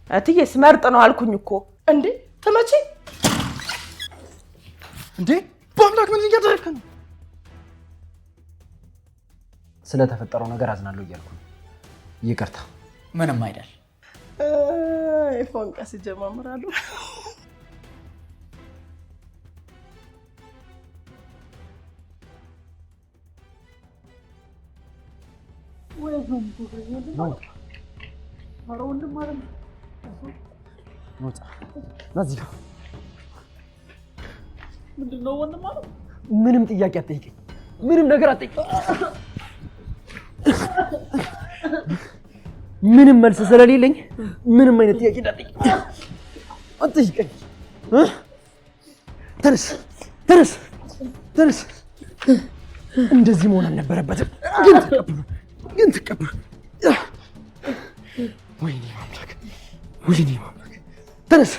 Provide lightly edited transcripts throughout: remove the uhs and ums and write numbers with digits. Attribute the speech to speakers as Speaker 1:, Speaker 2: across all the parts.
Speaker 1: እትዬ ስመርጥ ነው አልኩኝ እኮ
Speaker 2: እንዴ ተመቼ እንዴ በአምላክ ምን እያደረክ ነው?
Speaker 3: ስለተፈጠረው ነገር አዝናለሁ እያልኩ ነው። ይቅርታ።
Speaker 4: ምንም አይደል።
Speaker 1: ፎንቃ ሲጀማምራሉ።
Speaker 2: ምንድነው ወንድም ማለት?
Speaker 3: ምንም ጥያቄ አትጠይቀኝ። ምንም ነገር አትጠይቀኝ። ምንም መልስ ስለሌለኝ ምንም አይነት ጥያቄ አትጠይቀኝ። ተነስ። እንደዚህ መሆን አልነበረበትም። ግን ተቀበሉ። ወይኔ ማምላክ። ተነስ።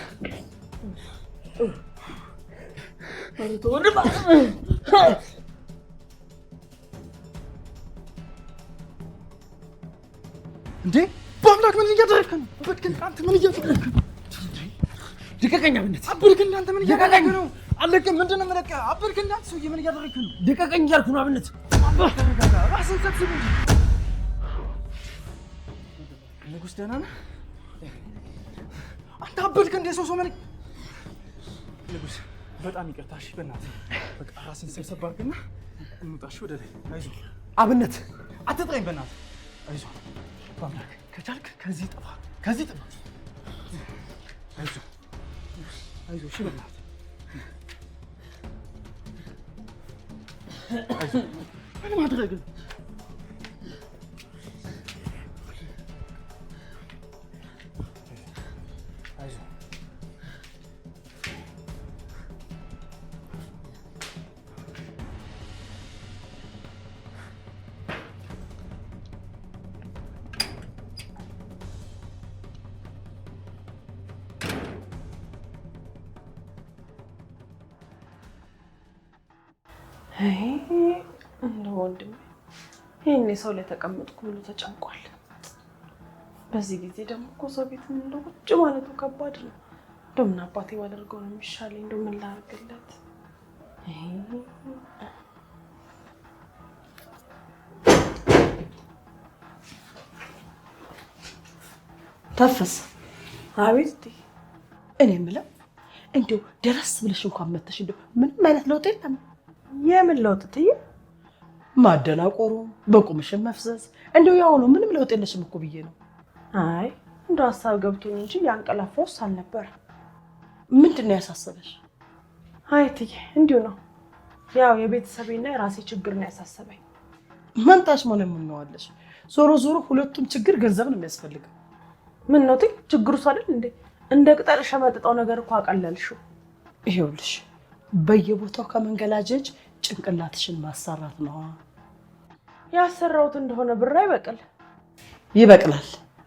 Speaker 2: እንዴ በአምላክ ምን እያደረክ ነው? አንተ ምን እያደረክ ነው?
Speaker 3: ልቀቀኝ አብነት።
Speaker 2: አበድክ እንደ አንተ ምን እያደረክ ነው? አለቅም። ምንድነው የምለቀህ? አበድክ እንደ አንተ ሰውዬ ምን እያደረክ ነው?
Speaker 3: ልቀቀኝ እያልኩ ነው አብነት።
Speaker 2: ራስን ሰብስብ እንጂ። ንጉስ ደህና ነህ? አንተ አበድክ እንደ ሰው ምን ንጉስ በጣም ይቅርታ። እሺ በእናትህ በቃ ራስን ሰብሰብ አድርግና እንውጣ። እሺ ወደ ላይ አይዞህ።
Speaker 3: አብነት
Speaker 2: አትጥራኝ በእናትህ አይዞህ። በአምላክ ከቻልክ ከዚህ ጥፋ። አይዞህ። እሺ በእናትህ አይዞህ። ምን ማድረግ ነው?
Speaker 1: እንደው ወንድሜ ይሄኔ ሰው ላይ ተቀመጥኩ ብሎ ተጨንቋል። በዚህ ጊዜ ደግሞ እኮ ሰው ቤት እንደው ቁጭ ማለቱ ከባድ ነው። እንደው ምን አባቴ ባደርገው ነው የሚሻለኝ? እንደው ምን ላድርግለት?
Speaker 2: ታፈስ።
Speaker 1: አቤት።
Speaker 2: እኔ የምለው እንደው ደረስ ብለሽ እንኳን መተሽ እንደው ምንም አይነት ለውጥ የለም?
Speaker 1: የምን ለውጥ ትዬ?
Speaker 2: ማደናቆሩ፣ በቁምሽን መፍዘዝ እንደው ያው ነው። ምንም ለውጥ የለሽም እኮ ብዬ ነው።
Speaker 1: አይ እንደው ሀሳብ ገብቶኝ እንጂ ያንቀላፋውስ አልነበረ።
Speaker 2: ምንድነው ያሳሰበሽ?
Speaker 1: አይ ትዬ እንዲሁ ነው። ያው የቤተሰቤና የራሴ ችግር ነው ያሳሰበኝ።
Speaker 2: መንታሽ ምን የምንዋለሽ? ዞሮ ሁለቱም ችግር ገንዘብ ነው የሚያስፈልገው።
Speaker 1: ምን ነው ትዬ ችግሩስ አይደል እንዴ? እንደ ቅጠል ሸመጥጣው ነገር እኮ አቀለልሽው።
Speaker 2: ይኸውልሽ በየቦታው ከመንገላጀጅ ጭንቅላትሽን ማሰራት ነው።
Speaker 1: ያሰራውት እንደሆነ ብር አይበቅል?
Speaker 2: ይበቅላል።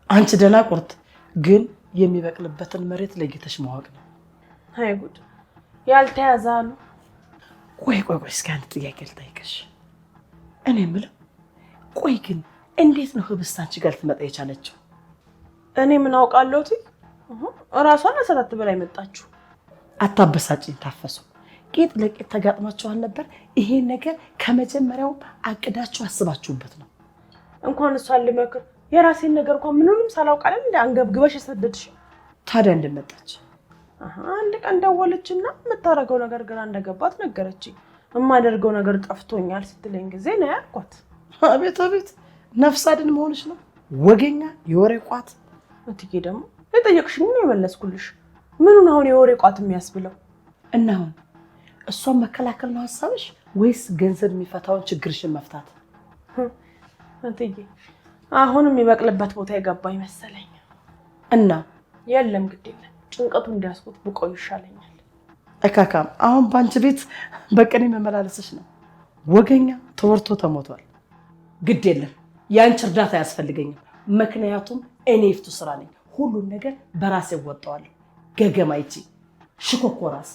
Speaker 2: አንቺ ደናቁርት፣ ግን የሚበቅልበትን መሬት ለይተሽ ማወቅ ነው።
Speaker 1: አይ ጉድ! ያልተያዘ አሉ።
Speaker 2: ቆይ እስኪ አንድ ጥያቄ ልጠይቅሽ። እኔ የምለው ቆይ ግን እንዴት ነው ህብስት አንቺ ጋር ልትመጣ የቻለችው?
Speaker 1: እኔ ምን አውቃለሁ? እራሷን አሰራት በላይ መጣችሁ።
Speaker 2: አታበሳጭኝ ታፈሱ። ጌጥ ለጌጥ ተጋጥማችኋል ነበር? ይሄን ነገር ከመጀመሪያው አቅዳችሁ አስባችሁበት ነው?
Speaker 1: እንኳን እሷን ልመክር የራሴን ነገር እንኳን ምንንም ሳላውቃለ እንደ አንገብግበሽ የሰደድሽ።
Speaker 2: ታዲያ እንደመጣች
Speaker 1: አንድ ቀን ደወለችና የምታረገው ነገር ግራ እንደገባት ነገረችኝ። የማደርገው ነገር ጠፍቶኛል ስትለኝ ጊዜ ነው ያልኳት።
Speaker 2: አቤት ነፍስ አድን መሆንሽ ነው። ወገኛ የወሬ ቋት።
Speaker 1: እትዬ ደግሞ የጠየቅሽኝ ነው የመለስኩልሽ። ምኑን አሁን የወሬ ቋት የሚያስብለው?
Speaker 2: እና አሁን እሷን መከላከል ነው ሐሳብሽ ወይስ ገንዘብ የሚፈታውን ችግርሽን መፍታት?
Speaker 1: እትዬ አሁን የሚበቅልበት ቦታ የገባኝ መሰለኝ።
Speaker 2: እና
Speaker 1: የለም ግድ የለም ጭንቀቱ እንዲያስቁት ብቆይ ይሻለኛል።
Speaker 2: እካካም አሁን ባንቺ ቤት በቀኔ መመላለስሽ ነው። ወገኛ ተወርቶ ተሞቷል። ግድ የለም ያንቺ እርዳታ ያስፈልገኛል። ምክንያቱም እኔ ይፍቱ ስራ ነኝ። ሁሉን ነገር በራሴ ወጣዋለሁ። ገገማ ይቺ ሽኮኮ ራስ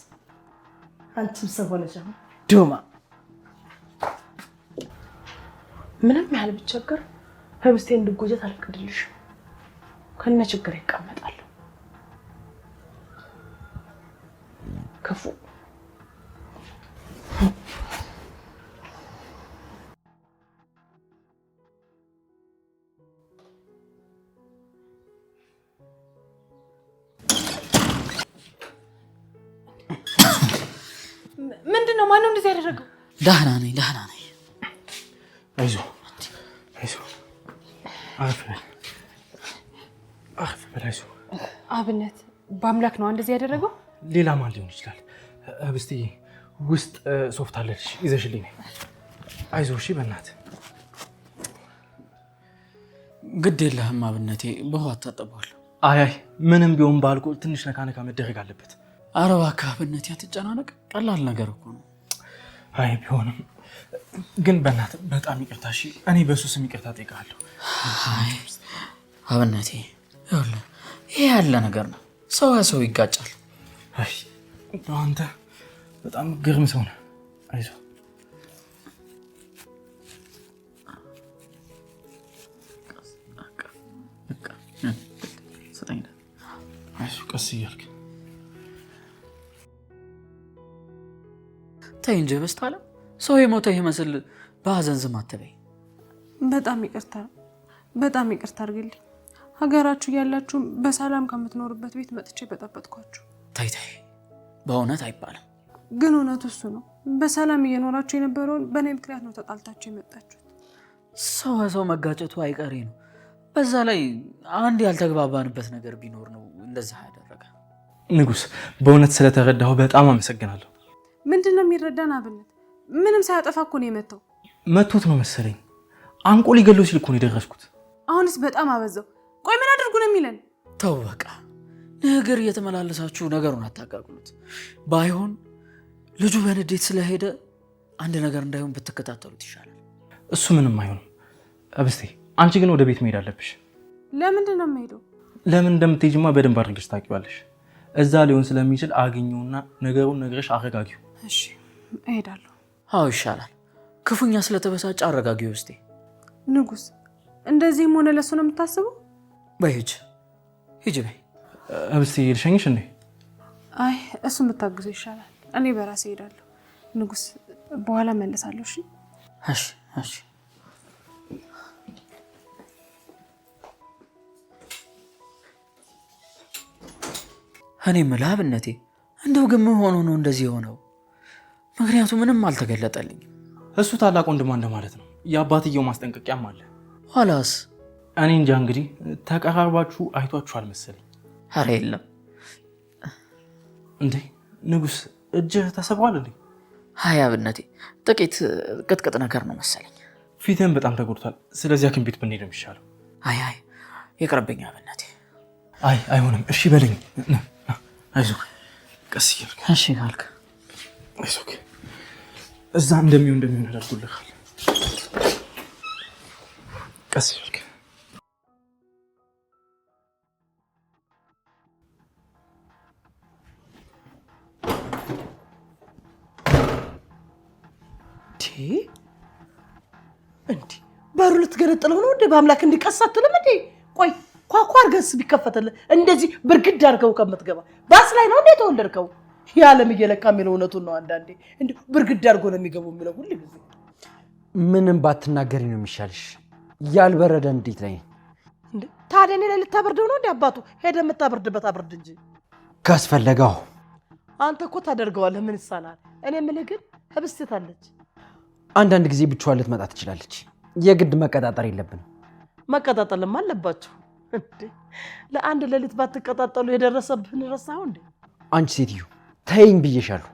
Speaker 2: አንቺም ሰሆነሽ አሁን ዶማ
Speaker 1: ምንም ያህል ብቸገር ህብስቴ እንድጎጀት አልፈቅድልሽም። ከነ ችግር ይቀመጣለሁ።
Speaker 3: ክፉ
Speaker 1: ምንድነው? ማነው እንደዚህ ያደረገው?
Speaker 4: ደህና ነኝ።
Speaker 5: አይዞህ አረፍ በል አይዞህ።
Speaker 1: አብነት በአምላክ ነው እንደዚህ ያደረገው?
Speaker 5: ሌላ ማን ሊሆን ይችላል? ህብስቴ ውስጥ ሶፍት አለሽ ይዘሽልኝ ነይ። አይዞህ እሺ በእናትህ።
Speaker 4: ግድ የለህም አብነቴ፣ በውሃ አታጠበዋለሁ።
Speaker 5: አይ ምንም ቢሆን በአልኮል ትንሽ ነካ መደረግ አለበት።
Speaker 4: ኧረ እባክህ አብነቴ አትጨናነቅ፣ ቀላል ነገር እኮ ነው።
Speaker 5: አይ ቢሆንም ግን በእናትህ በጣም ይቅርታ እሺ። እኔ በሱ ስም ይቅርታ ጠይቃለሁ።
Speaker 4: አብነቴ ይኸውልህ ይሄ ያለ ነገር ነው፣ ሰው ይጋጫል።
Speaker 5: አይ አንተ በጣም ግርም ሰው ነህ። አይዞህ ቀስ እያልክ
Speaker 4: ተይ እንጂ በስታለ ሰው የሞተ ይመስል በሀዘን ዝም አትበይ።
Speaker 1: በጣም ይቅርታ አድርግልኝ። ሀገራችሁ ያላችሁ በሰላም ከምትኖርበት ቤት መጥቼ በጠበጥኳችሁ።
Speaker 4: ተይ በእውነት አይባልም።
Speaker 1: ግን እውነቱ እሱ ነው። በሰላም እየኖራችሁ የነበረውን በእኔ ምክንያት ነው ተጣልታችሁ የመጣችሁት።
Speaker 4: ሰው መጋጨቱ አይቀሬ ነው። በዛ ላይ አንድ ያልተግባባንበት ነገር ቢኖር ነው እንደዛ ያደረገ።
Speaker 5: ንጉስ በእውነት ስለተረዳሁ በጣም አመሰግናለሁ።
Speaker 1: ምንድነው የሚረዳን? አብነት ምንም ሳያጠፋ እኮ ነው የመታው።
Speaker 5: መቶት ነው መሰለኝ። አንቆ ሊገለው ሲል እኮ ነው የደረስኩት።
Speaker 1: አሁንስ በጣም አበዛው። ቆይ ምን አድርጉ ነው የሚለን?
Speaker 4: ተው በቃ ነገር እየተመላለሳችሁ ነገሩን አታጋግሉት። ባይሆን ልጁ በንዴት ስለሄደ አንድ ነገር እንዳይሆን ብትከታተሉት ይሻላል።
Speaker 5: እሱ ምንም አይሆንም። አብስቴ አንቺ ግን ወደ ቤት መሄድ አለብሽ።
Speaker 1: ለምንድን ነው የምሄደው?
Speaker 5: ለምን እንደምትሄጂማ በደንብ አድርገሽ ታውቂዋለሽ። እዛ ሊሆን ስለሚችል አግኘውና ነገሩን ነግረሽ አረጋጊው።
Speaker 1: እሺ እሄዳለሁ።
Speaker 4: አዎ ይሻላል። ክፉኛ ስለተበሳጨ አረጋጊው እስቲ።
Speaker 1: ንጉስ እንደዚህም ሆነ ለሱ ነው የምታስበው?
Speaker 4: በይ ሂጂ በይ።
Speaker 5: አብስቴ ልሸኝሽ እንዴ?
Speaker 1: አይ እሱን ብታግዙ ይሻላል። እኔ በራሴ እሄዳለሁ። ንጉስ በኋላ መለሳለሁ።
Speaker 4: እሺ እኔ የምልህ አብነቴ እንደው ግን ምን ሆኖ ነው እንደዚህ የሆነው? ምክንያቱም ምንም አልተገለጠልኝም።
Speaker 5: እሱ ታላቅ ወንድማ እንደማለት ነው። የአባትየው ማስጠንቀቂያም አለ።
Speaker 4: ኋላስ?
Speaker 5: እኔ እንጃ እንግዲህ ተቀራርባችሁ አይቷችኋል መሰለኝ።
Speaker 4: ኧረ የለም።
Speaker 5: እንዴ ንጉስ እጅህ ተሰብሯል እንዴ?
Speaker 4: አይ አብነቴ ጥቂት ቅጥቅጥ ነገር ነው መሰለኝ።
Speaker 5: ፊትህን በጣም ተጎድቷል። ስለዚህ ሐኪም ቤት ብንሄድ ነው የሚሻለው።
Speaker 4: አይ ይቅርብኝ አብነቴ።
Speaker 5: አይሆንም። እሺ በለኝ። አይዞህ ቀስ እያልክ።
Speaker 4: እሺ ካልክ
Speaker 5: አይዞህ። እዛ እንደሚሆን አደርጉልሃል። ቀስ እያልክ
Speaker 2: እንዴ በሩ ልትገነጥለው ነው እንዴ? በአምላክ እንዲቀስ አትልም እንዴ? ቆይ ኳኳ አርገስ ቢከፈተልህ እንደዚህ ብርግድ አድርገው ከምትገባ ባስ ላይ ነው እንዴ ተወለድከው? የዓለም እየለካ የሚለው እውነቱን ነው። አንዳንዴ እንዴ ብርግድ አድርጎ ነው የሚገቡ የሚለው ሁሉ ጊዜ።
Speaker 3: ምንም ባትናገሪ ነው የሚሻልሽ። ያልበረደ እንዴት ላይ
Speaker 2: እንዴ? ታዲያ እኔ ላይ ልታበርደው ነው እንዴ? አባቱ ሄደ የምታበርድበት አብርድ እንጂ
Speaker 3: ካስፈለገው።
Speaker 2: አንተ እኮ ታደርገዋለህ። ምን ይሳናል? እኔ የምልህ ግን ህብስት አለች።
Speaker 3: አንዳንድ ጊዜ ብቻዋን ልትመጣ ትችላለች። የግድ መቀጣጠር የለብንም።
Speaker 2: መቀጣጠልም አለባቸው እንዴ? ለአንድ ሌሊት ባትቀጣጠሉ የደረሰብህን ረሳኸው እንዴ?
Speaker 3: አንቺ ሴትዮ ተይኝ ብዬሻለሁ።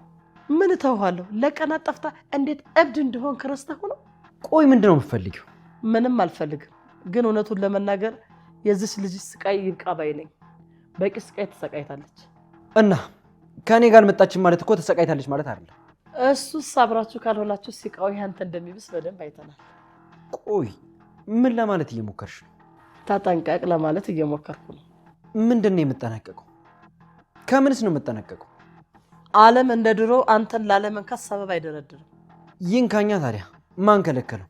Speaker 2: ምን ተውሃለሁ? ለቀናት ጠፍታ እንዴት እብድ እንደሆን ከረስተኸው ነው?
Speaker 3: ቆይ ምንድነው የምትፈልጊው?
Speaker 2: ምንም አልፈልግም። ግን እውነቱን ለመናገር የዚች ልጅ ስቃይ ይብቃ ባይ ነኝ። በቂ ስቃይ ተሰቃይታለች።
Speaker 3: እና ከኔ ጋር መጣችን ማለት እኮ ተሰቃይታለች ማለት አይደለም።
Speaker 2: እሱስ አብራችሁ ካልሆናችሁ ሲቃው ያንተ እንደሚብስ በደንብ አይተናል።
Speaker 3: ቆይ ምን ለማለት እየሞከርሽ ነው?
Speaker 2: ተጠንቀቅ ለማለት እየሞከርኩ ነው።
Speaker 3: ምንድን ነው የምጠነቀቀው? ከምንስ ነው የምጠነቀቀው?
Speaker 2: ዓለም እንደ ድሮ አንተን ላለመንካት ሰበብ አይደረድርም።
Speaker 3: ይንካኛ ታዲያ ማን ከለከለው?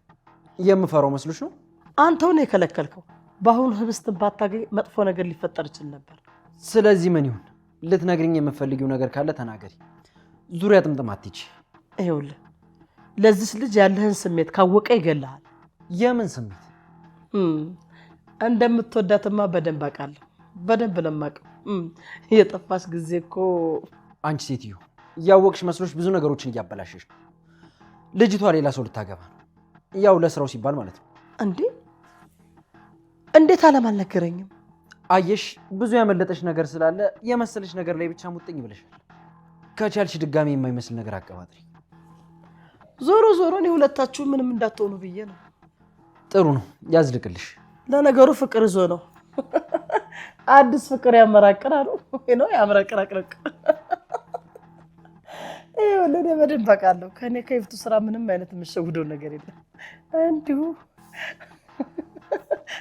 Speaker 3: የምፈራው መስሎሽ ነው?
Speaker 2: አንተው ነው የከለከልከው። በአሁኑ ህብስትን ባታገኝ መጥፎ ነገር ሊፈጠር ይችል ነበር።
Speaker 3: ስለዚህ ምን ይሁን? ልትነግሪኝ የምትፈልጊው ነገር ካለ ተናገሪ። ዙሪያ ጥምጥም አትይጂ።
Speaker 2: ይኸውልህ ለዚህ ልጅ ያለህን ስሜት ካወቀ ይገልሃል።
Speaker 3: የምን ስሜት?
Speaker 2: እንደምትወዳትማ በደንብ አውቃለሁ። በደንብ ለማውቀው የጠፋሽ ጊዜ እኮ
Speaker 3: አንቺ ሴትዮ ያወቅሽ መስሎሽ ብዙ ነገሮችን እያበላሸሽ ነው። ልጅቷ ሌላ ሰው ልታገባ ነው። ያው ለስራው ሲባል ማለት ነው።
Speaker 2: እንዴት አልነገረኝም?
Speaker 3: አየሽ ብዙ ያመለጠሽ ነገር ስላለ የመሰለሽ ነገር ላይ ብቻ ሙጥኝ ብለሻል። ከቻልሽ ድጋሚ የማይመስል ነገር አቀባጥሪ።
Speaker 2: ዞሮ እኔ ሁለታችሁ ምንም እንዳትሆኑ ብዬ ነው።
Speaker 3: ጥሩ ነው ያዝልቅልሽ።
Speaker 2: ለነገሩ ፍቅር ይዞ ነው አዲስ ፍቅር ያመራቅራሉ ነው ያምረቅራቅረቅ። ለኔ በደንብ አውቃለሁ። ከኔ ከይፍቱ ስራ ምንም አይነት የምሸውደው ነገር የለም። እንዲሁ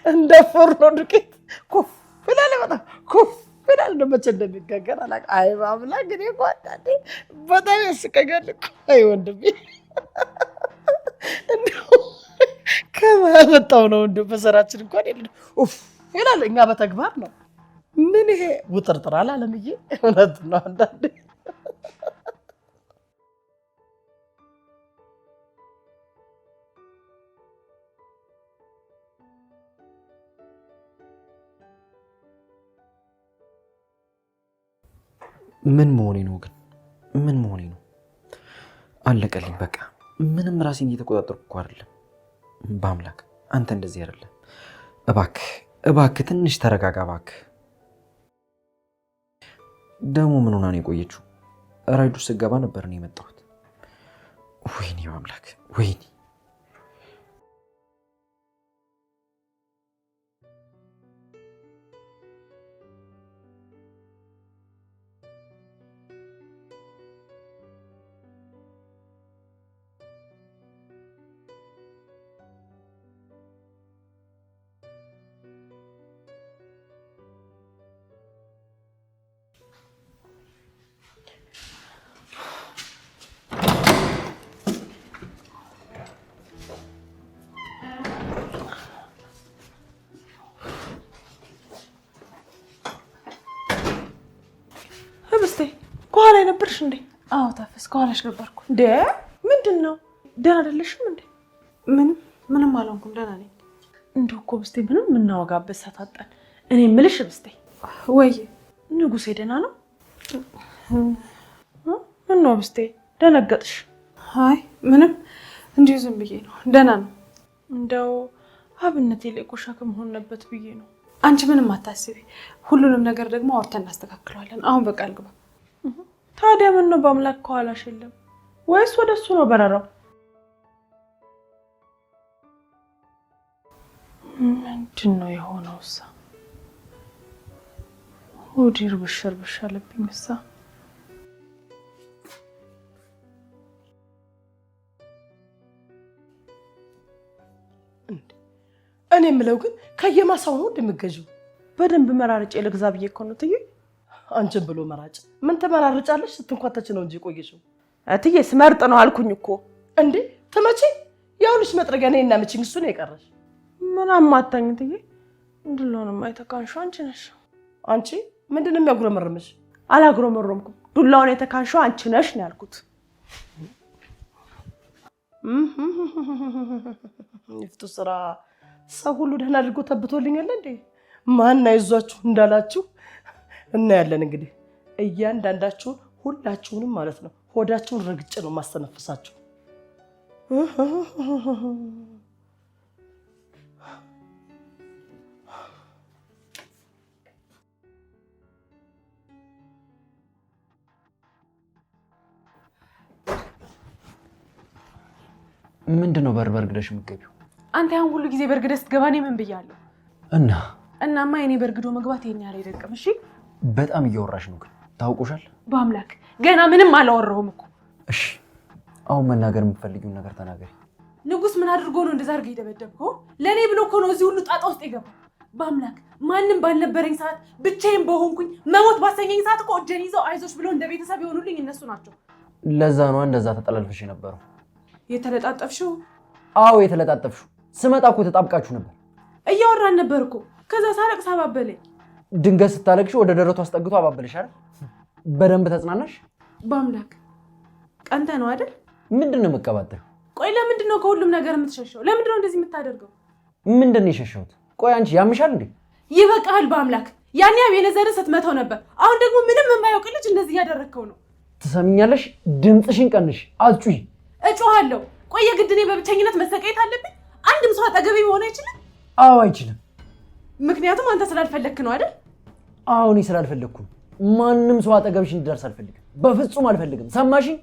Speaker 2: እንደ ፎርኖ ዱቄት ኩፍ ይላል። በጣም ኩፍ ይላል። መቼ እንደሚጋገር አላውቅም። አይ አምላክ እኔ እኮ አንዳንዴ በጣም ያስቀኛል እኮ። አይ ወንድሜ እንዲሁ ከማመጣው ነው። እንዲሁ በስራችን እንኳን የለም ኡፍ ይላል። እኛ በተግባር ነው። ምን ይሄ ውጥርጥር አላለምዬ? እውነት ነው አንዳንዴ
Speaker 3: ምን መሆኔ ነው ግን? ምን መሆኔ ነው? አለቀልኝ በቃ። ምንም ራሴን እየተቆጣጠርኩ አይደለም። በአምላክ አንተ እንደዚህ አይደለም። እባክህ ትንሽ ተረጋጋ እባክህ። ደግሞ ምን ሆና ነው የቆየችው? ራይዱ ስገባ ነበር ነው የመጣሁት። ወይኔ በአምላክ ወይኔ።
Speaker 1: ከኋላ ነበርሽ እንዴ?
Speaker 6: አዎ ታፈስ፣ ከኋላሽ ነበርኩ።
Speaker 1: እንዴ ምንድን ነው? ደህና አይደለሽም እንዴ?
Speaker 6: ምንም አልሆንኩም፣ ደህና ነኝ።
Speaker 1: እንደው እኮ ብስቴ ምንም የምናወጋበት ሳታጣን። እኔ የምልሽ ብስቴ፣
Speaker 6: ወይ
Speaker 1: ንጉሴ ደህና ነው? ምን ነው ብስቴ ደነገጥሽ?
Speaker 6: አይ ምንም፣ እንዲሁ ዝም ብዬ ነው። ደህና ነው።
Speaker 1: እንደው አብነቴ ላይ ሸክም ሆነበት ብዬ ነው።
Speaker 6: አንቺ ምንም አታስቢ፣ ሁሉንም ነገር ደግሞ አውርተን እናስተካክለዋለን። አሁን በቃ ልግባ።
Speaker 1: ታዲያ ምን ነው በአምላክ ከኋላሽ የለም ወይስ ወደሱ ነው በረራው? ምንድን ነው የሆነው? እሳ ወዲር ብሽር አለብኝ። እሳ
Speaker 2: እኔ የምለው ግን ከየማሳው ነው እንደምገዥው?
Speaker 1: በደንብ መራርጬ ልግዛ ብዬ እኮ ነው ትዬ።
Speaker 2: አንቺን ብሎ መራጭ ምን ተመራርጫለሽ? ስትንኳተች ነው እንጂ ቆየሽው።
Speaker 1: እትዬ ስመርጥ ነው አልኩኝ እኮ።
Speaker 2: እንዴ ትመጪ? ያውልሽ መጥረጊያ ነኝ እና ምቺኝ፣ እሱ ነው የቀረሽ።
Speaker 1: ምን አማታኝ ትዬ? ዱላውንም አይተካንሹ አንቺ ነሽ።
Speaker 2: አንቺ ምንድን ነው የሚያጉረመርምሽ?
Speaker 1: አላጉረመረምኩም። ዱላውን የተካንሹ አንቺ ነሽ ነው ያልኩት።
Speaker 2: ይፍቱ ስራ ሰው ሁሉ ደህና አድርጎ ተብቶልኛል እንዴ? ማን አይዟችሁ እንዳላችሁ እናያለን። እንግዲህ እያንዳንዳችሁን ሁላችሁንም ማለት ነው ሆዳችሁን ረግጬ ነው ማስተነፍሳችሁ።
Speaker 3: ምንድነው በርግደሽ የምትገቢው?
Speaker 6: አንተ ያን ሁሉ ጊዜ በርግደህ ስትገባ እኔ ምን ብያለሁ? እናማ የኔ በርግዶ መግባት የኛ ላይ አይደቅም። እሺ
Speaker 3: በጣም እያወራሽ ነው ግን ታውቁሻል።
Speaker 6: በአምላክ ገና ምንም አላወራሁም እኮ።
Speaker 3: እሺ አሁን መናገር የምትፈልጊውን ነገር ተናገሪ።
Speaker 6: ንጉስ ምን አድርጎ ነው እንደዛ አድርገህ የደበደብከው? ለኔ ብሎ እኮ ነው እዚህ ሁሉ ጣጣ ውስጥ የገባው። በአምላክ ማንንም ባልነበረኝ ሰዓት ብቻዬን በሆንኩኝ መሞት ባሰኘኝ ሰዓት እኮ እጄን ይዘው አይዞሽ ብሎ እንደ ቤተሰብ የሆኑልኝ እነሱ ናቸው።
Speaker 3: ለዛ ነው እንደዛ ተጠላልፈሽ የነበረው።
Speaker 6: የተለጣጠፍሽው?
Speaker 3: አዎ የተለጣጠፍሽው። ስመጣ እኮ ተጣብቃችሁ ነበር።
Speaker 6: እያወራን ነበር እኮ። ከዛ ሳለቅስ አባበለኝ።
Speaker 3: ድንገት ስታለቅሽ ወደ ደረቱ አስጠግቶ አባበለሽ አይደል? በደንብ ተጽናናሽ?
Speaker 6: በአምላክ ቀንተ ነው አይደል?
Speaker 3: ምንድነው መቀባጠር?
Speaker 6: ቆይ ለምንድን ነው ከሁሉም ነገር የምትሸሸው? ለምንድን ነው እንደዚህ የምታደርገው?
Speaker 3: ምንድነው የሸሸሁት? ቆይ አንቺ ያምሻል እንዴ?
Speaker 6: ይበቃል በአምላክ። ያኔ አቤኔዘርን ስትመታው ነበር። አሁን ደግሞ ምንም የማያውቅ ልጅ እንደዚህ እያደረግከው ነው።
Speaker 3: ትሰሚኛለሽ? ድምፅሽን ቀንሽ፣ አትጩይ።
Speaker 6: እጮሃለሁ። ቆይ የግድ እኔ በብቸኝነት መሰቃየት አለብኝ? አንድም ሰው አጠገቤ መሆን አይችልም?
Speaker 3: አዎ አይችልም።
Speaker 6: ምክንያቱም አንተ ስላልፈለግክ ነው አይደል?
Speaker 3: አዎ እኔ ስላልፈለግኩ ማንም ሰው አጠገብሽ እንዲደርስ አልፈልግም። በፍጹም አልፈልግም። ሰማሽኝ?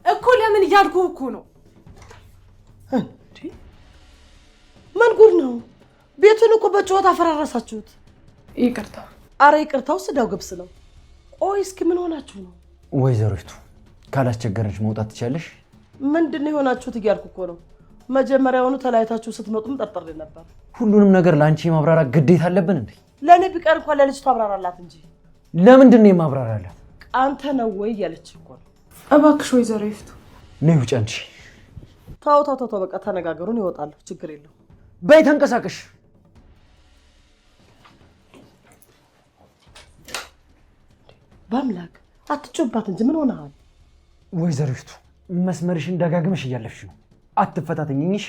Speaker 6: እኮ ለምን እያልኩህ እኮ ነው።
Speaker 2: ምን ጉድ ነው? ቤቱን እኮ በጨዋታ አፈራረሳችሁት።
Speaker 1: ይቅርታ።
Speaker 2: አረ ይቅርታው ስዳው ገብስ ነው። ቆይ እስኪ ምን ሆናችሁ ነው?
Speaker 3: ወይዘሮይቱ ካላስቸገረች መውጣት ትችያለሽ?
Speaker 2: ምንድነው የሆናችሁት እያልኩ እኮ ነው። መጀመሪያውኑ ተለያይታችሁ ስትመጡም ጠርጥሬ ነበር።
Speaker 3: ሁሉንም ነገር ለአንቺ ማብራራት ግዴታ አለብን እንዴ?
Speaker 2: ለእኔ ቢቀር እንኳን ለልጅቷ አብራራላት እንጂ።
Speaker 3: ለምንድን ነው የማብራራላት?
Speaker 2: አንተ ነው ወይ እያለች እኮ ነው።
Speaker 1: እባክሽ ወይዘሮ ይፍቱ
Speaker 3: ነይ ውጭ አንቺ።
Speaker 2: ተው በቃ ተነጋገሩን፣ ይወጣለሁ። ችግር የለው።
Speaker 3: በይ ተንቀሳቀሽ።
Speaker 2: በአምላክ አትጮባት እንጂ ምን ሆነሃል?
Speaker 3: ወይዘሮይቱ መስመርሽን ደጋግመሽ እያለፍሽ ነው። አትፈታተኝኝሽ።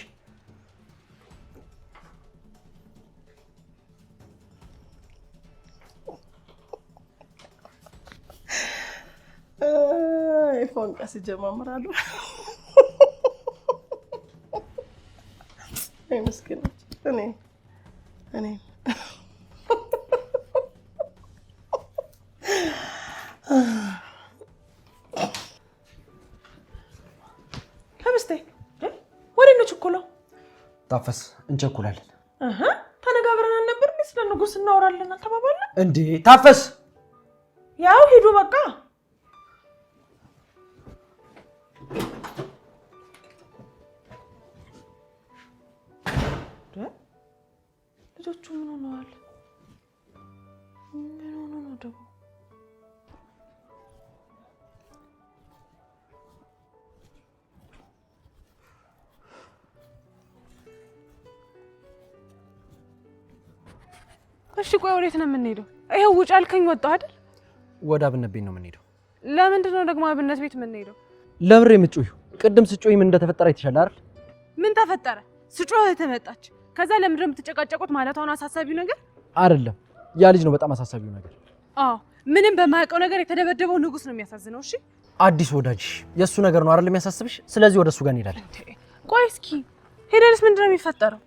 Speaker 2: ፎንቃስ ይጀማምራሉ። አይ መስኪኖች። እኔ
Speaker 1: ለምስቴ ወደ ነው ችኮላው?
Speaker 3: ታፈስ እንቸኩላለን።
Speaker 1: ተነጋግረን አልነበር? ስለ ንጉስ እናወራለን አልተባባልን
Speaker 3: እንዴ? ታፈስ
Speaker 1: ያው ሂዱ በቃ። ልጆቹ ምን ሆነዋል? ምን ሆነ ነው ደግሞ? እሺ ቆይ ወዴት ነው የምንሄደው? ይሄው ውጭ አልከኝ ወጣሁ አይደል?
Speaker 3: ወደ አብነት ቤት ነው የምንሄደው።
Speaker 1: ለምንድን ነው ደግሞ አብነት ቤት የምንሄደው?
Speaker 3: ለምሬ የምትጮይው? ቅድም ስጮይ ምን እንደተፈጠረ አይተሻል አይደል?
Speaker 1: ምን ተፈጠረ? ስጮህ ተመጣች። ከዛ ለምንድን ነው የምትጨቃጨቁት ማለት አሁን አሳሳቢው ነገር
Speaker 3: አይደለም። ያ ልጅ ነው በጣም አሳሳቢው ነገር።
Speaker 1: አዎ ምንም በማያውቀው ነገር የተደበደበው ንጉስ ነው የሚያሳዝነው። እሺ
Speaker 3: አዲስ ወዳጅሽ የእሱ ነገር ነው አይደል የሚያሳስብሽ? ስለዚህ ወደ እሱ ጋር እንሄዳለን።
Speaker 1: ቆይ እስኪ ሄደንስ ምንድን ነው የሚፈጠረው?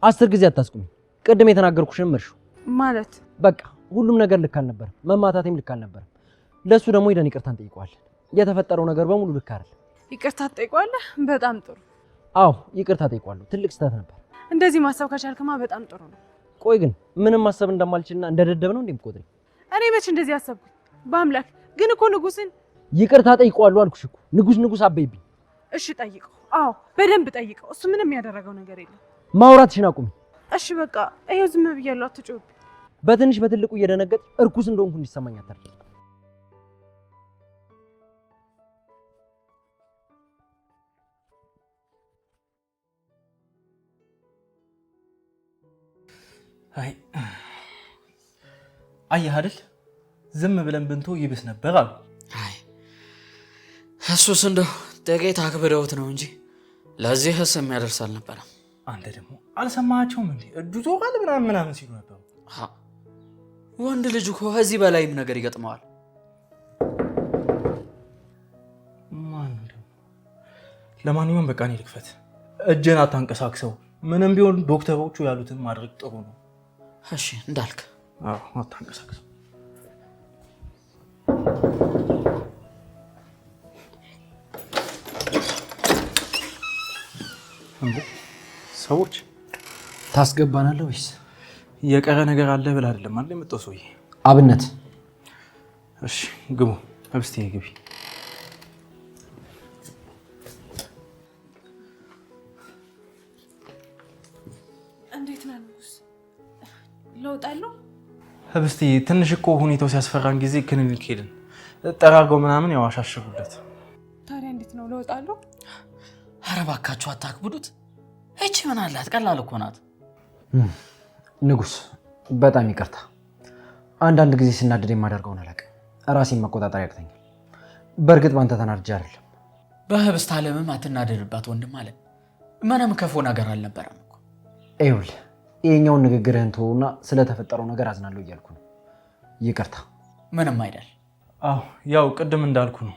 Speaker 3: 10 ጊዜ አታስቁሚ። ቅድም የተናገርኩሽን መርሹ
Speaker 1: ማለት
Speaker 3: በቃ ሁሉም ነገር ልክ አልነበረም። መማታቴም ልክ አልነበረም። ለሱ ደግሞ ሄደን ይቅርታ እንጠይቀዋለን። የተፈጠረው ነገር በሙሉ ልክ አይደል።
Speaker 1: ይቅርታ ትጠይቀዋለህ? በጣም ጥሩ።
Speaker 3: አዎ ይቅርታ ጠይቀዋለሁ። ትልቅ ስህተት ነበር።
Speaker 1: እንደዚህ ማሰብ ከቻልክማ በጣም ጥሩ ነው።
Speaker 3: ቆይ ግን ምንም ማሰብ እንደማልችልና እንደደደብ ነው እንደምትቆጥሪ?
Speaker 1: እኔ መች እንደዚህ አሰብኩኝ? በአምላክ ግን እኮ ንጉስን
Speaker 3: ይቅርታ ጠይቀዋለሁ አልኩሽ እኮ። ንጉስ አበይብኝ።
Speaker 1: እሺ ጠይቀው። አዎ በደንብ ጠይቀው። እሱ ምንም ያደረገው ነገር የለም።
Speaker 3: ማውራትሽን አቁሚ።
Speaker 1: እሺ በቃ ይሄው ዝም ብያለሁ። አትጮህብኝ።
Speaker 3: በትንሽ በትልቁ እየደነገጥ እርኩስ እንደሆንኩ እንዲሰማኝ አታድርጊ።
Speaker 5: አየህ አይደል? ዝም ብለን ብንቶ ይብስ ነበር አሉ።
Speaker 4: አይ እሱስ እንደው ጥቂት አክብደውት ነው እንጂ ለዚህ ህስ የሚያደርስ አልነበረም።
Speaker 5: አንተ ደግሞ አልሰማቸውም እንዴ? እጁ ዞሯል ምናምን ሲሉ ነበር።
Speaker 4: ወንድ ልጅ እኮ ከዚህ በላይም ነገር ይገጥመዋል።
Speaker 5: ማን ደግሞ? ለማንኛውም በቃ እኔ ልክፈት። እጅን አታንቀሳቅሰው። ምንም ቢሆን ዶክተሮቹ ያሉትን ማድረግ ጥሩ ነው።
Speaker 4: እሺ እንዳልክ።
Speaker 5: አዎ አታንቀሳቅሰው። ሰዎች
Speaker 3: ታስገባናለህ ወይስ
Speaker 5: የቀረ ነገር አለ ብለህ አይደለም አይደል የመጣው ሰውዬ?
Speaker 3: አብነት?
Speaker 5: እሺ ግቡ። አብስቴ ግቢ።
Speaker 1: እንዴት ነህ ንጉስ? ለውጥ አለው?
Speaker 5: አብስቴ ትንሽ እኮ ሁኔታው ሲያስፈራን ጊዜ ክሊኒክ ሄድን። ጠራርገው ምናምን ያው አሻሽጉለት።
Speaker 1: ታዲያ እንዴት ነው? ለውጥ አለው?
Speaker 4: ኧረ እባካችሁ አታክብዱት። እቺ ምን አላት? ቀላል እኮ ናት።
Speaker 3: ንጉስ በጣም ይቅርታ። አንዳንድ ጊዜ ስናደድ የማደርገውን አላውቅም። ራሴን መቆጣጠር ያቅተኛል። በእርግጥ ባንተ ተናድጄ አይደለም።
Speaker 4: በህብስት ዓለምም አትናደድባት ወንድም አለ። ምንም ክፉ ነገር አልነበረም እኮ።
Speaker 3: ይኸውልህ ይሄኛውን ንግግርህን ተውና ስለተፈጠረው ነገር አዝናለሁ እያልኩ ነው። ይቅርታ።
Speaker 4: ምንም አይደል።
Speaker 5: አዎ ያው ቅድም እንዳልኩ ነው።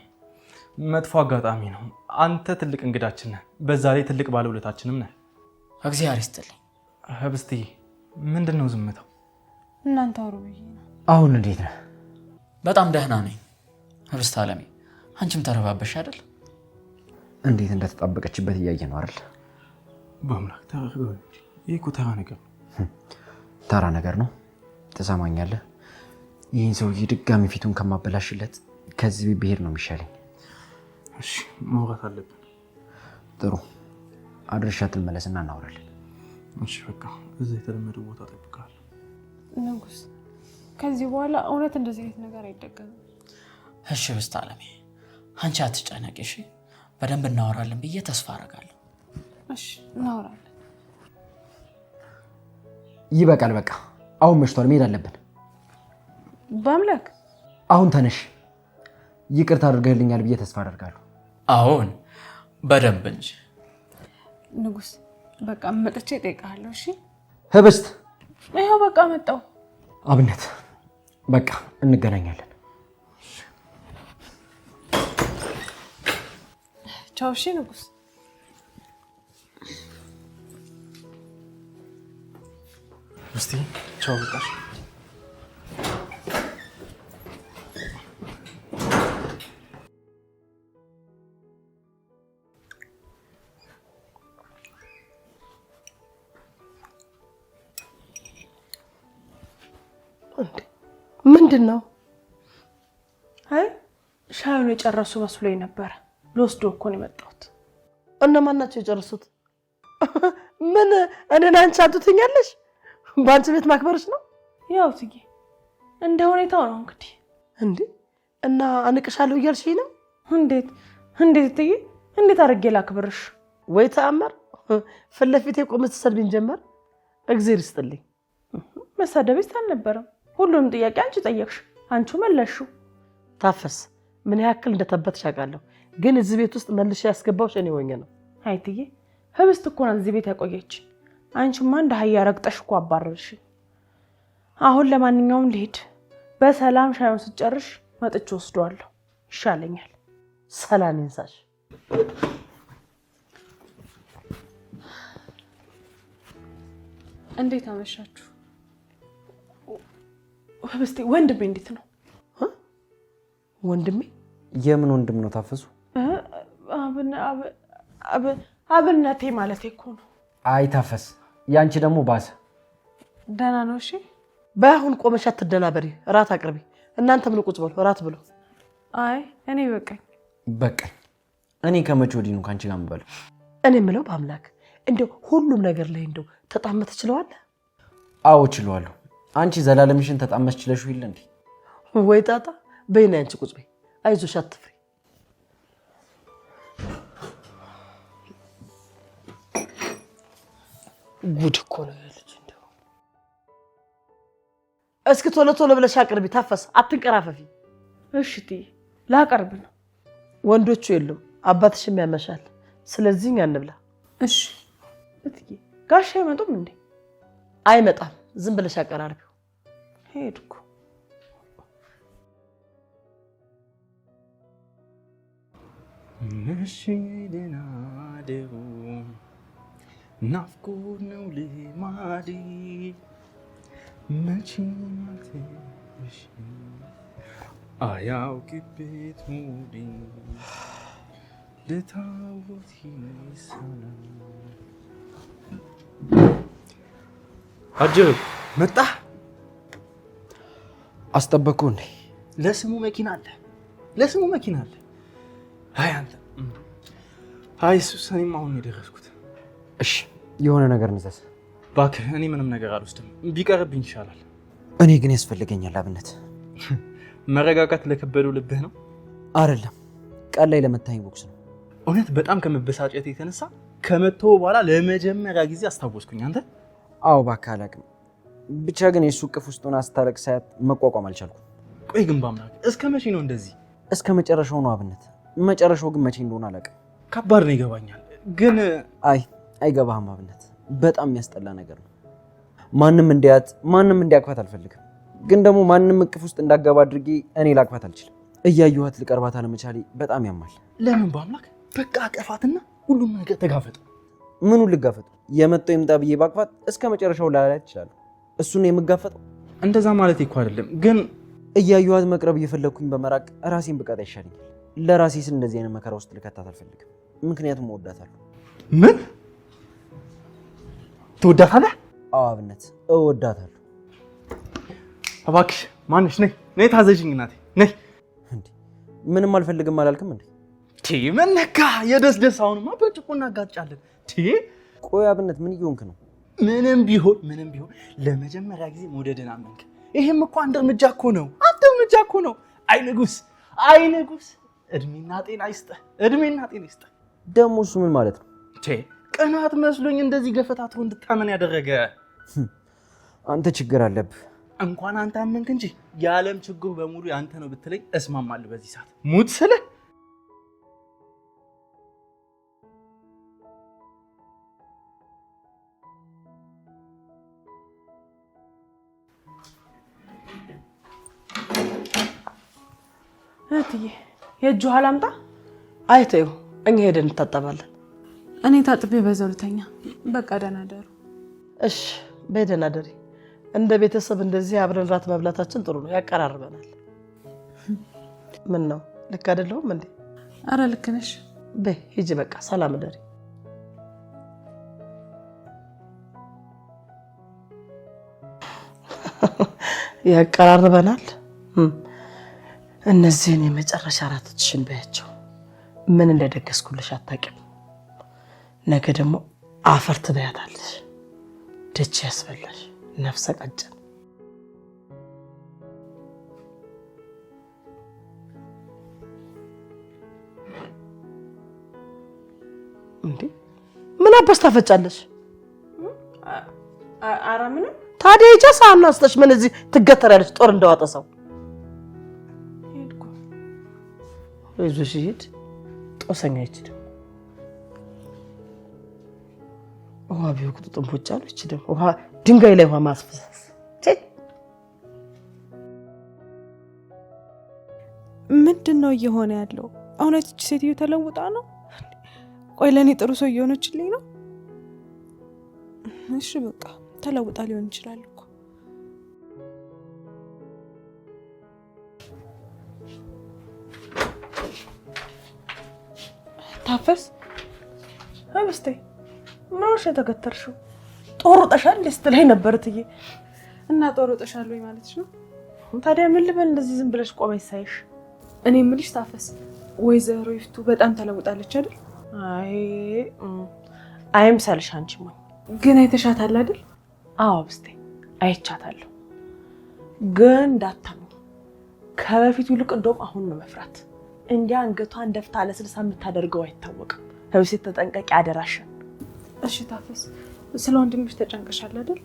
Speaker 5: መጥፎ አጋጣሚ ነው። አንተ ትልቅ እንግዳችን ነህ፣ በዛ ላይ ትልቅ ባለውለታችንም ነህ።
Speaker 4: እግዚአብሔር ይስጥልኝ።
Speaker 5: ህብስትዬ ምንድን ነው ዝምታው?
Speaker 6: እናንተ አውሩ ብዬ ነው።
Speaker 3: አሁን እንዴት ነህ?
Speaker 4: በጣም ደህና ነኝ ህብስት ዓለሜ። አንቺም ተረባበሽ አይደል?
Speaker 3: እንዴት እንደተጣበቀችበት እያየ ነው አይደል?
Speaker 5: በአምላክ ተረጋጋ እንጂ ይሄ እኮ ተራ ነገር ነው።
Speaker 3: ተራ ነገር ነው። ትሰማኛለህ? ይህን ሰውዬ ድጋሚ ፊቱን ከማበላሽለት ከዚህ ብሄድ ነው የሚሻለኝ።
Speaker 5: እሺ ማውራት አለብን።
Speaker 3: ጥሩ አድርሻትን መለስና እናወራለን።
Speaker 5: እሺ በቃ እዛ የተለመደው ቦታ እጠብቅሃለሁ።
Speaker 6: ንጉስ ከዚህ በኋላ እውነት እንደዚህ አይነት ነገር አይደገምም።
Speaker 4: እሺ ህብስት ዓለሜ አንቺ አትጨነቂ እሺ። በደንብ እናወራለን ብዬ ተስፋ አደርጋለሁ።
Speaker 6: እሺ እናወራለን።
Speaker 3: ይበቃል በቃ አሁን መሽቷል፣ መሄድ አለብን።
Speaker 6: በአምላክ
Speaker 3: አሁን ተነሽ። ይቅርታ አድርገህልኛል ብዬ ተስፋ አደርጋለሁ።
Speaker 4: አሁን በደንብ እንጂ
Speaker 6: ንጉስ በቃ መጥቼ እጠይቅሃለሁ። እሺ
Speaker 3: ህብስት
Speaker 6: ይኸው በቃ መጣሁ።
Speaker 3: አብነት በቃ እንገናኛለን።
Speaker 6: ቻው። እሺ ንጉስ
Speaker 5: እስቲ ቻው በቃሽ።
Speaker 2: ምንድን ነው?
Speaker 1: አይ ሻዩን የጨረሱ መስሎኝ ነበረ። ልወስዶ እኮ ነው የመጣሁት።
Speaker 2: እነማን ናቸው የጨረሱት? ምን እኔን አንቺ አትተኛለሽ? በአንቺ ቤት ማክበርሽ ነው?
Speaker 1: ያው ትዬ እንደ ሁኔታው ነው እንግዲህ።
Speaker 2: እንዴ እና አንቅሻለሁ እያልሽኝ ነው?
Speaker 1: እንዴት ትዬ እንዴት አድርጌ ላክብርሽ?
Speaker 2: ወይ ተአምር! ፊት ለፊቴ ቆመሽ ትሰድቢኝ ጀመር። እግዜር ይስጥልኝ።
Speaker 1: መሳደብሽ አልነበረም። ሁሉንም ጥያቄ አንቺ ጠየቅሽ፣ አንቺ መለስሽው።
Speaker 2: ታፈስ ምን ያክል እንደተበትሽ አውቃለሁ፣ ግን እዚህ ቤት ውስጥ መልሼ ያስገባውሽ እኔ ሆኜ ነው።
Speaker 1: አይ ትዬ ህብስት እኮ ናት እዚህ ቤት ያቆየች። አንቺማ እንደ አህያ ረግጠሽ እኮ አባረርሽ። አሁን ለማንኛውም ልሂድ። በሰላም ሻዩን ስትጨርሽ መጥቼ ወስደዋለሁ፣ ይሻለኛል።
Speaker 2: ሰላም ይንሳሽ።
Speaker 1: እንዴት አመሻችሁ? ህብስቴ ወንድሜ እንዴት ነው?
Speaker 2: ወንድሜ?
Speaker 3: የምን ወንድም ነው ታፈሱ?
Speaker 1: አብነቴ ማለቴ እኮ ነው።
Speaker 3: አይ ታፈስ፣ ያንቺ ደግሞ ባሰ።
Speaker 1: ደህና ነው? እሺ
Speaker 2: ባይሆን ቆመሽ አትደናበሪ፣ እራት አቅርቢ። እናንተ ምን ቁጭ በሉ፣ እራት ብሎ።
Speaker 1: አይ እኔ በቃኝ።
Speaker 3: እኔ ከመቼ ወዲህ ነው ከአንቺ ጋር የምበለው?
Speaker 2: እኔ የምለው በአምላክ እንደው ሁሉም ነገር ላይ እንደው ተጣመት ትችለዋለህ?
Speaker 3: አዎ እችለዋለሁ። አንቺ ዘላለምሽን ተጣመስ ችለሽው ይል እንዴ?
Speaker 2: ወይ ጣጣ። በይና አንቺ ቁጭ በይ፣ አይዞሽ አትፍሪ። ጉድ እኮ ነው ልጅ። እንደው እስኪ ቶሎ ቶሎ ብለሽ አቅርቢ። ታፈስ፣ አትንቀራፈፊ።
Speaker 1: እሺ ትዬ ላቀርብ ነው።
Speaker 2: ወንዶቹ የሉም፣ አባትሽም ያመሻል። ስለዚህ እኛ እንብላ።
Speaker 1: እሺ እትዬ ጋሽ አይመጡም እንዴ?
Speaker 2: አይመጣም፣ ዝም ብለሽ አቀራርቢው።
Speaker 1: ሄድኩ።
Speaker 5: ምሽልና ደሩ ናፍቆት ነው ልማዴ መቼ ማልተሽ አያውቅበት ሙዴ ልታወት ይሳናል። አጀብ መጣ።
Speaker 3: አስጠበቅኩ እንዴ?
Speaker 5: ለስሙ መኪና አለ። አይ አንተ አይ ሱስ፣ እኔም አሁን የደረስኩት።
Speaker 3: እሺ የሆነ ነገር ንዘዝ።
Speaker 5: እባክህ እኔ ምንም ነገር አልወስድም፣ ቢቀርብኝ ይሻላል።
Speaker 3: እኔ ግን ያስፈልገኛል አብነት።
Speaker 5: መረጋጋት ለከበደው ልብህ ነው
Speaker 3: አይደለም፣ ቀን ላይ ለመታኝ ቦክስ ነው።
Speaker 5: እውነት በጣም ከመበሳጨት የተነሳ ከመተው በኋላ ለመጀመሪያ ጊዜ አስታወስኩኝ። አንተ
Speaker 3: አዎ እባክህ አላውቅም፣ ብቻ ግን የሱ ቅፍ ውስጥ ሆና ስታለቅ ሳያት መቋቋም አልቻልኩም።
Speaker 5: ቆይ ግን በአምላክ እስከ መቼ ነው እንደዚህ?
Speaker 3: እስከ መጨረሻው ነው አብነት። መጨረሻው ግን መቼ እንደሆነ አላውቅም።
Speaker 5: ከባድ ነው ይገባኛል፣ ግን
Speaker 3: አይገባህም አብነት። በጣም የሚያስጠላ ነገር ነው። ማንም እንዲያት ማንም እንዲያቅፋት አልፈልግም። ግን ደግሞ ማንም እቅፍ ውስጥ እንዳገባ አድርጌ እኔ ላቅፋት አልችልም። እያየኋት ልቀርባት አለመቻሌ በጣም ያማል።
Speaker 5: ለምን በአምላክ በቃ አቀፋትና ሁሉም ነገር ተጋፈጠ።
Speaker 3: ምኑን ልጋፈጥ? የመጣው ይምጣ ብዬ ባቅፋት እስከ መጨረሻው ላላት እችላለሁ። እሱን የምጋፈጠው
Speaker 5: እንደዛ ማለት እኮ አይደለም። ግን
Speaker 3: እያየኋት መቅረብ እየፈለግኩኝ በመራቅ ራሴን ብቃት አይሻለኝም። ለራሴ ስል እንደዚህ አይነት መከራ ውስጥ ልከታት አልፈልግም። ምክንያቱም እወዳታለሁ።
Speaker 5: ምን ትወዳታለህ?
Speaker 3: አዎ አብነት እወዳታለሁ።
Speaker 5: እባክሽ ማንሽ ነይ ታዘዥኝ እናቴ ነይ።
Speaker 3: ምንም አልፈልግም አላልክም እንዴ?
Speaker 5: ምን ነካ? የደስ ደስ አሁንማ በጭቆ እናጋጫለን።
Speaker 3: ቆይ አብነት ምን እየሆንክ ነው?
Speaker 5: ምንም ቢሆን ለመጀመሪያ ጊዜ መውደድን አመንክ። ይሄም እኮ አንድ እርምጃ እኮ ነው። አይ ንጉስ እድሜና ጤና ይስጥህ።
Speaker 3: ደግሞ እሱ ምን ማለት ነው?
Speaker 5: ቅናት መስሎኝ እንደዚህ ገፈታትሮ እንድታመን ያደረገ።
Speaker 3: አንተ ችግር አለብህ።
Speaker 5: እንኳን አንተ አመንክ እንጂ የዓለም ችግር በሙሉ ያንተ ነው ብትለኝ እስማማለሁ። በዚህ ሰዓት ሙት ስልህ
Speaker 1: እህትዬ የእጅ ውሃ ላምጣ?
Speaker 2: አይተው እኛ ሄደን እንታጠባለን።
Speaker 6: እኔ ታጥቤ በዛው ልተኛ። በቃ ደህና ደሩ።
Speaker 2: እሺ በደህና ደሪ። እንደ ቤተሰብ እንደዚህ አብረን ራት መብላታችን ጥሩ ነው፣ ያቀራርበናል። ምን ነው ልክ አይደለሁም እንዴ?
Speaker 6: አረ ልክ ነሽ።
Speaker 2: በይ ሂጂ በቃ ሰላም ደሪ። ያቀራርበናል። እነዚህን የመጨረሻ አራቶችሽን በያቸው። ምን እንደደገስኩልሽ አታውቂም። ነገ ደግሞ አፈር ትበያታለሽ። ደጅ ያስበላሽ ነፍሰ ቀጭን። እንዴ ምን አባሽ ታፈጫለሽ?
Speaker 1: ኧረ ምንም።
Speaker 2: ታዲያ ይጨሳ አናስተሽ ምን እዚህ ትገተራለሽ? ጦር እንደዋጠ ሰው ይዞሽ ይሄድ። ጦሰኛ ይችላል። ውሃ ቢወቅጡ ጥንቦች አሉ። እቺ ደግሞ ውሃ ድንጋይ ላይ ውሃ ማስፈሰስ።
Speaker 6: ምንድነው እየሆነ ያለው? እውነት እቺ ሴትዮ ተለውጣ ነው? ቆይ ለኔ ጥሩ ሰው እየሆነችልኝ ነው? እሺ በቃ ተለውጣ ሊሆን ይችላል እኮ።
Speaker 1: ታፈስ አብስቴ ምንሽ ተገተርሽው? ጦር ጠሻል ስትለኝ ነበር እትዬ።
Speaker 6: እና ጦር ጠሻል ወይ ማለትሽ ነው?
Speaker 1: ታዲያ ምን ልበል? እንደዚህ ዝም ብለሽ ቆመሽ ሳይሽ።
Speaker 6: እኔ የምልሽ ታፈስ፣ ወይዘሮ ይፍቱ በጣም ተለውጣለች አይደል?
Speaker 1: አይምሰልሽ አንቺ ሞኝ።
Speaker 6: ግን አይተሻታል አይደል?
Speaker 1: አዎ አብስቴ አይቻታለሁ። ግን እንዳታምኝ ከበፊቱ ይልቅ እንደውም አሁን ነው መፍራት። እንዲያ አንገቷን ደፍታ ለስልሳ የምታደርገው አይታወቅም። ህብሴት ተጠንቀቂ አደራሽን።
Speaker 6: እሺ ታፈስ፣ ስለ ወንድምሽ ተጨንቀሻል አይደል?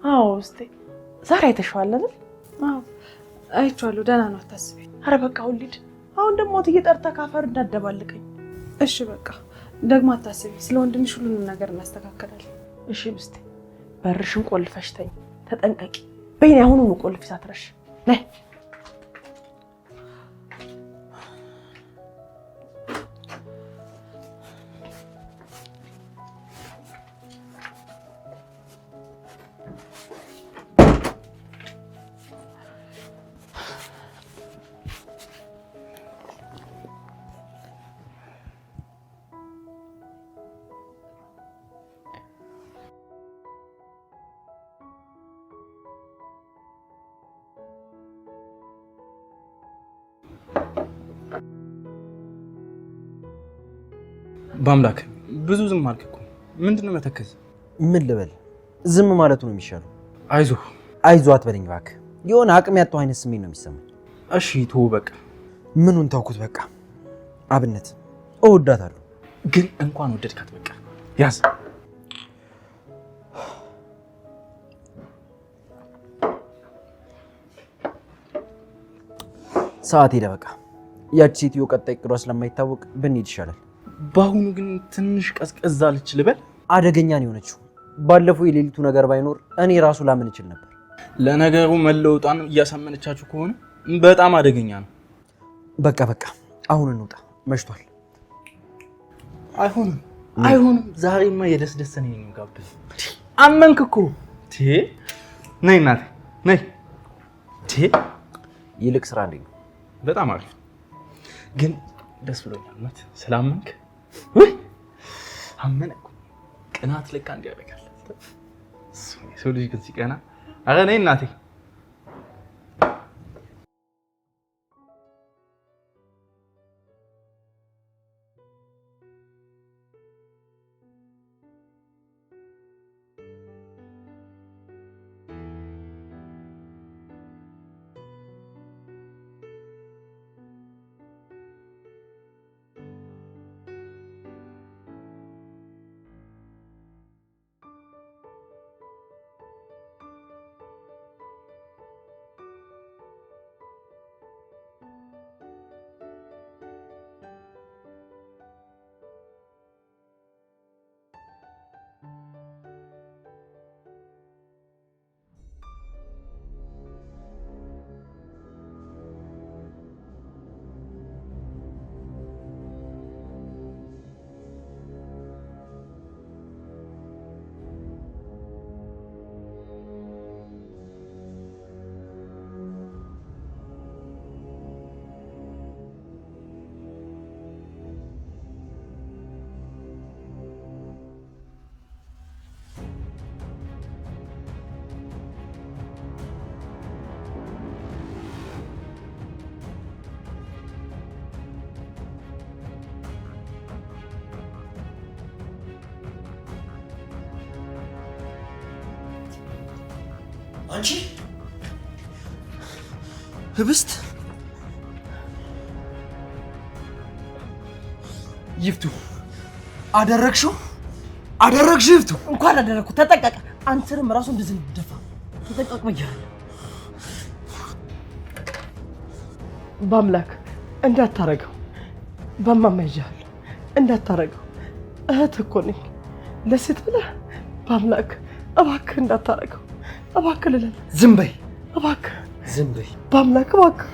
Speaker 1: አዎ አብስቴ ዛሬ አይተሽዋል አይደል?
Speaker 6: አዎ አይቼዋለሁ። ደህና ነው አታስቢ።
Speaker 1: አረ በቃ ሁልድ አሁን ደግሞ ትየጠርታ ካፈር እንዳደባልቀኝ።
Speaker 6: እሺ በቃ ደግሞ አታስቢ። ስለ ወንድምሽ ሁሉንም ነገር እናስተካክላለን።
Speaker 1: እሺ አብስቴ በርሽን ቆልፈሽ ተኝ፣ ተጠንቀቂ። በይኔ አሁኑኑ ቆልፊ ሳትረሽ ነይ።
Speaker 5: በአምላክ ብዙ ዝም አልክ እኮ። ምንድነው መተከዝ?
Speaker 3: ምን ልበል? ዝም ማለቱ ነው የሚሻለው።
Speaker 5: አይዞህ
Speaker 3: አትበለኝ እባክህ። የሆነ አቅም ያጣው አይነት ስሜት ነው የሚሰማኝ።
Speaker 5: እሺ ተው በቃ።
Speaker 3: ምኑን ተውኩት? በቃ አብነት እወዳታለሁ።
Speaker 5: ግን እንኳን ወደድካት በቃ ያዝ።
Speaker 3: ሰዓት ሄደ በቃ። ያቺ ሴትዮ ቀጣይ እቅዷ ስለማይታወቅ ብንሄድ ይሻላል።
Speaker 5: በአሁኑ ግን ትንሽ ቀዝቀዝ አለች ልበል።
Speaker 3: አደገኛ ነው የሆነችው። ባለፈው የሌሊቱ ነገር ባይኖር እኔ ራሱ ላምን እችል ነበር።
Speaker 5: ለነገሩ መለውጣን እያሳመነቻችሁ ከሆነ በጣም አደገኛ ነው።
Speaker 3: በቃ አሁን እንውጣ፣ መሽቷል።
Speaker 5: አይሆንም። ዛሬማ የደስደስ ነኝ ነው ጋብዝ። አመንክ እኮ ነይ እናቴ ነይ።
Speaker 3: ይልቅ ስራ እንዴት ነው?
Speaker 5: በጣም አሪፍ ግን ደስ ብሎኛል ማለት ስላመንክ። አመነ እኮ ቅናት ለካ እንዲያደርጋል ሰው ልጅ ግን ሲቀና። ኧረ ነይ እናቴ።
Speaker 4: አንቺ ህብስት ይፍቱ አደረግሽው ይፍቱ።
Speaker 2: እንኳን አደረግኩ። ተጠቀቀ። አንተንም ራሱ እንደዚህ ደፋ። ተጠቀቅ ብያለሁ። በአምላክ እንዳታረገው። በማማይጃለሁ እንዳታረገው። እህት እኮ ነኝ ለሴት ብለህ በአምላክ እባክህ እንዳታረገው። እባክህ ልለምንህ።
Speaker 3: ዝም በይ
Speaker 2: እባክህ፣
Speaker 3: ዝም በይ
Speaker 2: በአምላክ እባክህ።